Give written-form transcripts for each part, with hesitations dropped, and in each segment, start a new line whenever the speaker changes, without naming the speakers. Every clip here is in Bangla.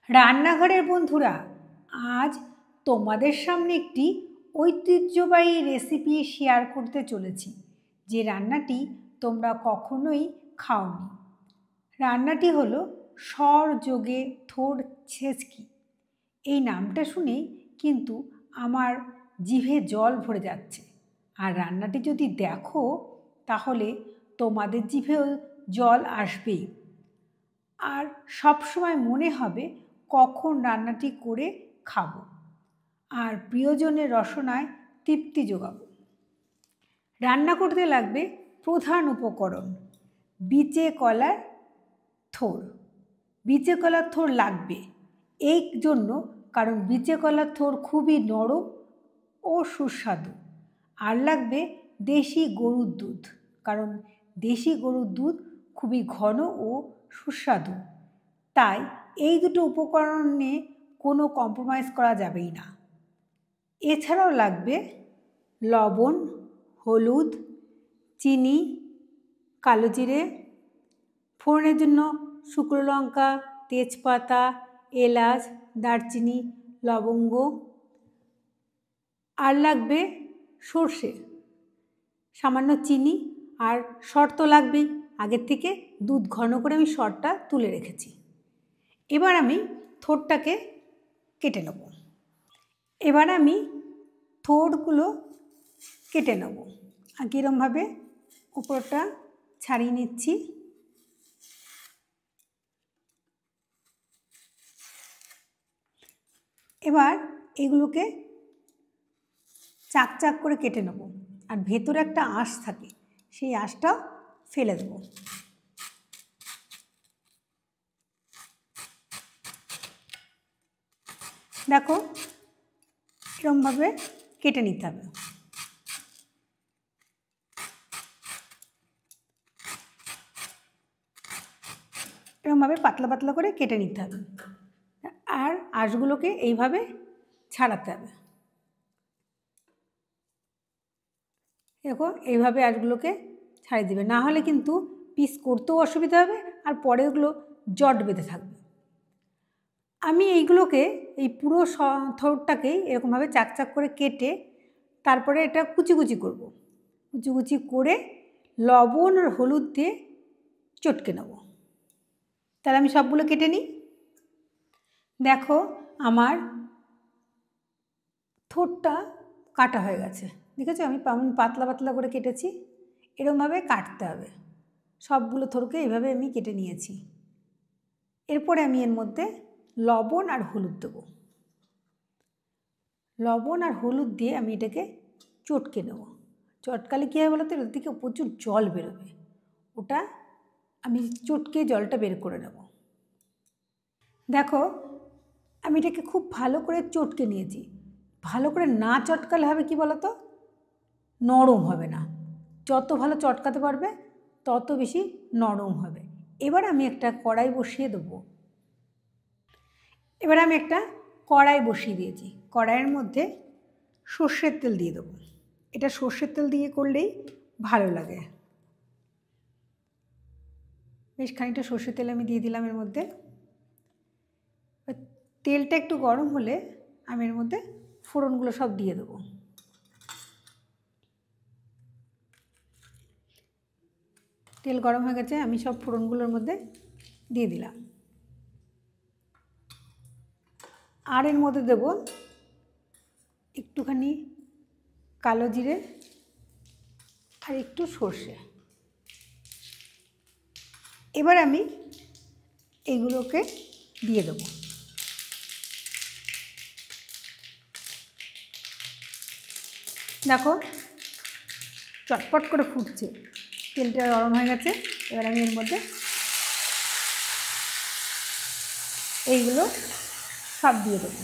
রান্নাঘরের বন্ধুরা, আজ তোমাদের সামনে একটি ঐতিহ্যবাহী রেসিপি শেয়ার করতে চলেছি, যে রান্নাটি তোমরা কখনোই খাওনি। রান্নাটি হলো সরযোগে থোড় ছেঁচকি। এই নামটা শুনেই কিন্তু আমার জিভে জল ভরে যাচ্ছে, আর রান্নাটি যদি দেখো তাহলে তোমাদের জিভেও জল আসবেই। আর সবসময় মনে হবে কখন রান্নাটি করে খাবো, আর প্রিয়জনের রসনায় তৃপ্তি যোগাবো। রান্না করতে লাগবে প্রধান উপকরণ বিচে কলার থোড়। বিচে কলার থোড় লাগবে এই জন্য কারণ বিচে কলার থোড় খুবই নরম ও সুস্বাদু। আর লাগবে দেশি গরুর দুধ, কারণ দেশি গরুর দুধ খুবই ঘন ও সুস্বাদু। তাই এই দুটো উপকরণ নিয়ে কোনো কম্প্রোমাইজ করা যাবেই না। এছাড়াও লাগবে লবণ, হলুদ, চিনি, কালো জিরে, ফোড়নের জন্য শুকনো লঙ্কা, তেজপাতা, এলাচ, দারচিনি, লবঙ্গ। আর লাগবে সর্ষে, সামান্য চিনি, আর সর তো লাগবেই। আগের থেকে দুধ ঘন করে আমি সরটা তুলে রেখেছি। এবার আমি থোড়টাকে কেটে নেব। এবার আমি থোড়গুলো কেটে নেব। আর কীরমভাবে উপরটা ছাড়িয়ে নিচ্ছি। এবার এগুলোকে চাক চাক করে কেটে নেব। আর ভেতরে একটা আঁশ থাকে, সেই আঁশটা ফেলে দেব। দেখো এরকমভাবে কেটে নিতে হবে। এরকমভাবে পাতলা পাতলা করে কেটে নিতে হবে। আর আঁশগুলোকে এইভাবে ছাড়াতে হবে। দেখো এইভাবে আঁশগুলোকে ছাড়িয়ে দেবে, না হলে কিন্তু পিস করতেও অসুবিধা হবে, আর পরে ওগুলো জট বেঁধে থাকবে। আমি এইগুলোকে এই পুরো থোড়টাকেই এরকমভাবে চাক চাক করে কেটে তারপরে এটা কুচি কুচি করব। কুচি কুচি করে লবণ আর হলুদ দিয়ে চটকে নেব। তাহলে আমি সবগুলো কেটে নিই। দেখো আমার থোড়টা কাটা হয়ে গেছে, দেখেছো আমি পাতলা পাতলা করে কেটেছি। এরকমভাবে কাটতে হবে। সবগুলো থোড়কে এইভাবে আমি কেটে নিয়েছি। এরপরে আমি এর মধ্যে লবণ আর হলুদ দেবো। লবণ আর হলুদ দিয়ে আমি এটাকে চটকে নেব। চটকালে কী হয় বলো তো, এর থেকে প্রচুর জল বেরোবে। ওটা আমি চটকে জলটা বের করে নেব। দেখো আমি এটাকে খুব ভালো করে চটকে নিয়েছি। ভালো করে না চটকালে হবে কি বলো তো, নরম হবে না। যত ভালো চটকাতে পারবে তত বেশি নরম হবে। এবার আমি একটা কড়াই বসিয়ে দেবো। এবার আমি একটা কড়াই বসিয়ে দিয়েছি। কড়াইয়ের মধ্যে সর্ষের তেল দিয়ে দেবো। এটা সর্ষের তেল দিয়ে করলেই ভালো লাগে। বেশ খানিকটা সর্ষের তেল আমি দিয়ে দিলাম এর মধ্যে। তেলটা একটু গরম হলে আমি এর মধ্যে ফোড়নগুলো সব দিয়ে দেবো। তেল গরম হয়ে গেছে, আমি সব ফোড়নগুলোর মধ্যে দিয়ে দিলাম। আর এর মধ্যে দেব একটুখানি কালো জিরে আর একটু সর্ষে। এবার আমি এগুলোকে দিয়ে দেবো। দেখো চটপট করে ফুটছে, তেলটা গরম হয়ে গেছে। এবার আমি এর মধ্যে এইগুলো সব দিয়ে দেবো।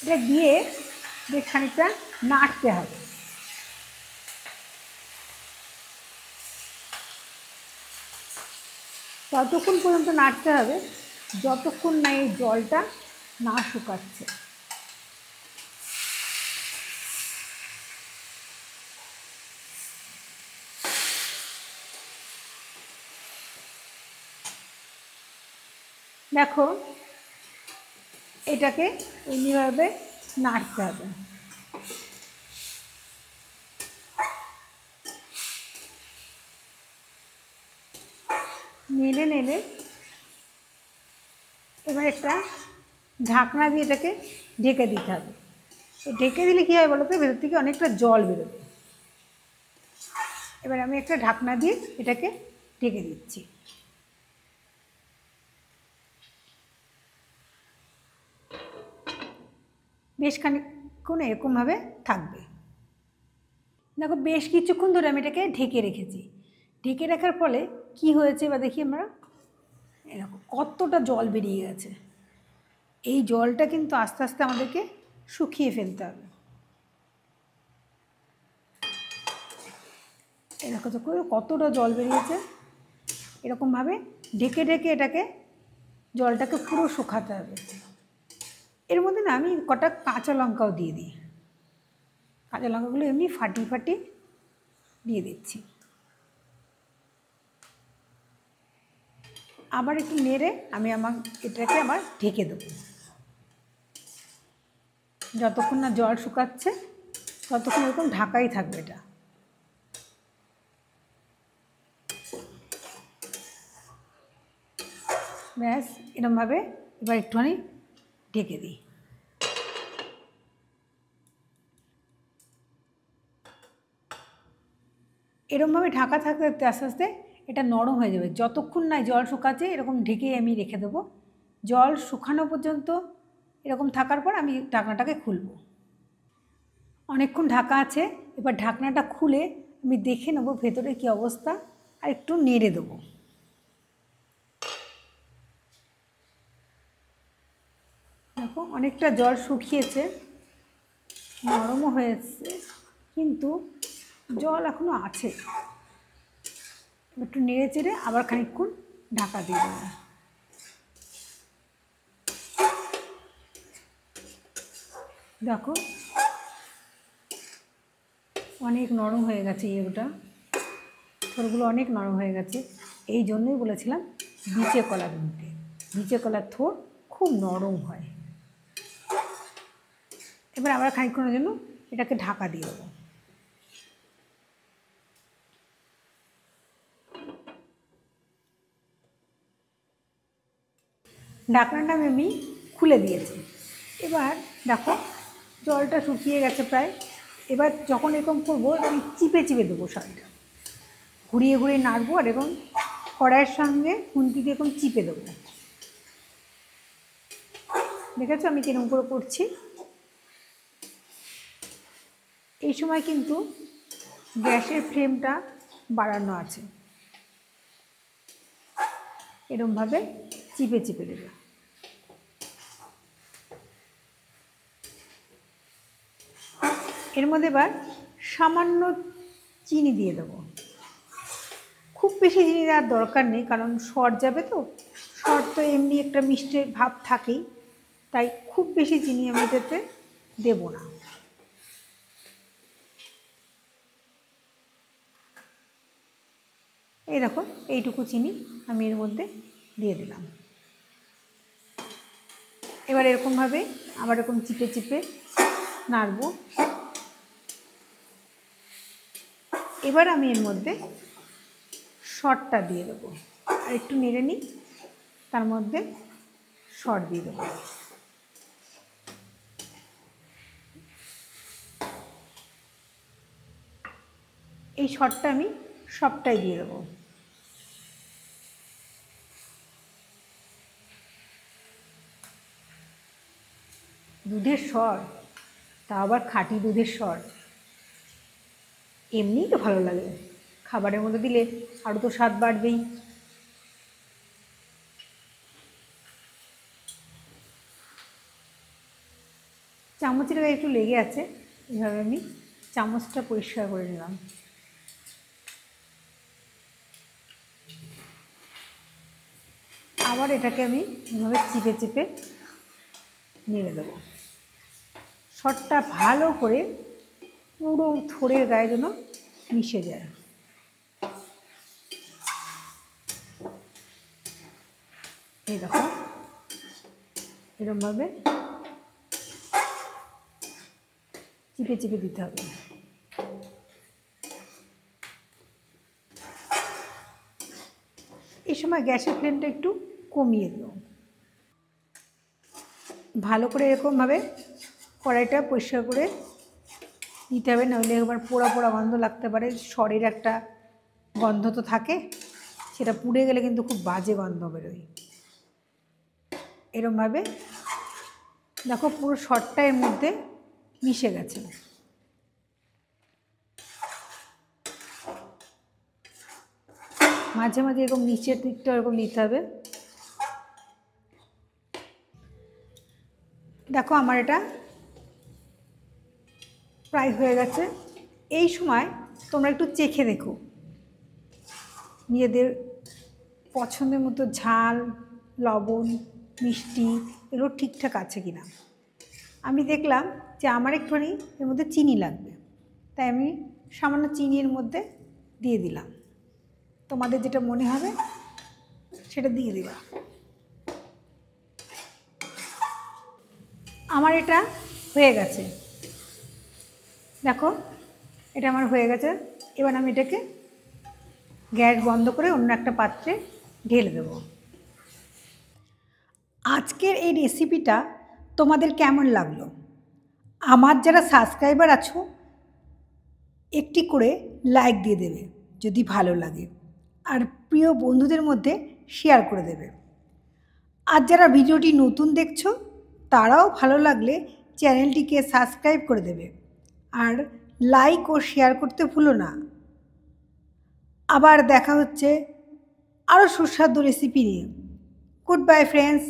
এটা দিয়ে বেশ খানিকটা নাড়তে হবে। ততক্ষণ পর্যন্ত নাড়তে হবে যতক্ষণ না এই জলটা না শুকাচ্ছে। দেখো এটাকে এমনিভাবে নাড়তে হবে। নেড়ে নেড়ে এবার একটা ঢাকনা দিয়ে এটাকে ঢেকে দিতে হবে। ঢেকে দিলে কী হয় বলো তো, ভেতর থেকে অনেকটা জল বেরোবে। এবার আমি একটা ঢাকনা দিয়ে এটাকে ঢেকে দিচ্ছি। বেশ খানিকক্ষণ এরকমভাবে থাকবে। দেখো বেশ কিছুক্ষণ ধরে আমি এটাকে ঢেকে রেখেছি। ঢেকে রাখার ফলে কি হয়েছে বা দেখি আমরা, এরকম কতটা জল বেরিয়ে গেছে। এই জলটা কিন্তু আস্তে আস্তে আমাদেরকে শুকিয়ে ফেলতে হবে। এরকম তো কতটা জল বেরিয়েছে। এরকমভাবে ঢেকে ঢেকে এটাকে জলটাকে পুরো শুকাতে হবে। এর মধ্যে না আমি কটা কাঁচা লঙ্কাও দিয়ে দিই। কাঁচা লঙ্কাগুলো এমনি ফাটিয়ে ফাটিয়ে দিয়ে দিচ্ছি। আবার একটু নেড়ে আমি এটাকে আবার ঢেকে দেবো। যতক্ষণ না জল শুকাচ্ছে ততক্ষণ এরকম ঢাকাই থাকবে এটা। ব্যাস এরকমভাবে এবার একটুখানি ঢেকে দিই। এরকমভাবে ঢাকা থাকতে থাকতে আস্তে আস্তে এটা নরম হয়ে যাবে। যতক্ষণ না জল শুকাচ্ছে এরকম ঢেকে আমি রেখে দেবো। জল শুকানো পর্যন্ত এরকম থাকার পর আমি ঢাকনাটাকে খুলব। অনেকক্ষণ ঢাকা আছে, এবার ঢাকনাটা খুলে আমি দেখে নেব ভেতরে কী অবস্থা, আর একটু নেড়ে দেবো। দেখো অনেকটা জল শুকিয়েছে, নরমও হয়েছে, কিন্তু জল এখনও আছে। একটু নেড়ে চেড়ে আবার খানিকক্ষণ ঢাকা দিয়ে দেবো। দেখো অনেক নরম হয়ে গেছে, এগুলো থোরগুলো অনেক নরম হয়ে গেছে। এই জন্যই বলেছিলাম বিচে কলা কিনতে। বিচে কলার থোর খুব নরম হয়। এবার আবার খানিকক্ষণের জন্য এটাকে ঢাকা দিয়ে দেবো। ঢাকনাটা আমি খুলে দিয়েছি। এবার দেখো জলটা শুকিয়ে গেছে প্রায়। এবার যখন এরকম করবো আমি চিপে চিপে দেবো শাকটা, ঘুরিয়ে ঘুরিয়ে নাড়বো, আর এরকম কড়াইয়ের সঙ্গে খুন্তি দিয়ে এরকম চিপে দেবো। দেখেছো আমি কিরকম করে করছি। এই সময় কিন্তু গ্যাসের ফ্লেমটা বাড়ানো আছে। এরকমভাবে চিপে চিপে দেবে। এর মধ্যে এবার সামান্য চিনি দিয়ে দেবো। খুব বেশি চিনি দেওয়ার দরকার নেই, কারণ সর যাবে তো, সর তো এমনি একটা মিষ্টির ভাব থাকেই, তাই খুব বেশি চিনি আমি এটাতে দেবো না। এই দেখো এইটুকু চিনি আমি এর মধ্যে দিয়ে দিলাম। এবার এরকমভাবে আবার এরকম চিপে চিপে নাড়বো। এবার আমি এর মধ্যে সরটা দিয়ে দেবো, আর একটু নেড়ে নিই, তার মধ্যে সর দিয়ে দেবো। এই সরটা আমি সবটাই দিয়ে দেবো। দুধের সর, তা আবার খাঁটি দুধের সর, এমনিই তো ভালো লাগে। খাবারের মধ্যে দিলে আরও তো স্বাদ বাড়বেই। চামচের গায়ে একটু লেগে আছে, এভাবে আমি চামচটা পরিষ্কার করে নিলাম। আবার এটাকে আমি এভাবে চিপে চিপে নেড়ে দেবো। সরটা ভালো করে পুরো থোড়ের গায়ে যেন মিশে যায়। এই দেখো এরকমভাবে চিপে চিপে দিতে হবে। এই সময় গ্যাসের ফ্লেমটা একটু কমিয়ে দিও। ভালো করে এরকমভাবে কড়াইটা পরিষ্কার করে দিতে হবে, নইলে একবার পোড়া পোড়া গন্ধ লাগতে পারে। সরের একটা গন্ধ তো থাকে, সেটা পুড়ে গেলে কিন্তু খুব বাজে গন্ধ বেরোয়। এরকমভাবে দেখো পুরো সরটা এর মধ্যে মিশে গেছে। মাঝে মাঝে এরকম নিচের দিকটা এরকম নিতে হবে। দেখো আমার এটা প্রায় হয়ে গেছে। এই সময় তোমরা একটু চেখে দেখো নিজেদের পছন্দের মতো ঝাল, লবণ, মিষ্টি এগুলো ঠিকঠাক আছে কিনা। আমি দেখলাম যে আমার একটুখানি এর মধ্যে চিনি লাগবে, তাই আমি সামান্য চিনি এর মধ্যে দিয়ে দিলাম। তোমাদের যেটা মনে হবে সেটা দিয়ে দিবা। আমার এটা হয়ে গেছে, দেখো এটা আমার হয়ে গেছে। এবার আমি এটাকে গ্যাস বন্ধ করে অন্য একটা পাত্রে ঢেলে দেব। আজকের এই রেসিপিটা তোমাদের কেমন লাগলো? আমার যারা সাবস্ক্রাইবার আছো একটি করে লাইক দিয়ে দেবে যদি ভালো লাগে, আর প্রিয় বন্ধুদের মধ্যে শেয়ার করে দেবে। আর যারা ভিডিওটি নতুন দেখছো তারাও ভালো লাগলে চ্যানেলটিকে সাবস্ক্রাইব করে দেবে, আর লাইক ও শেয়ার করতে ভুলো না। আবার দেখা হচ্ছে আরও সুস্বাদু রেসিপি নিয়ে। Good bye friends.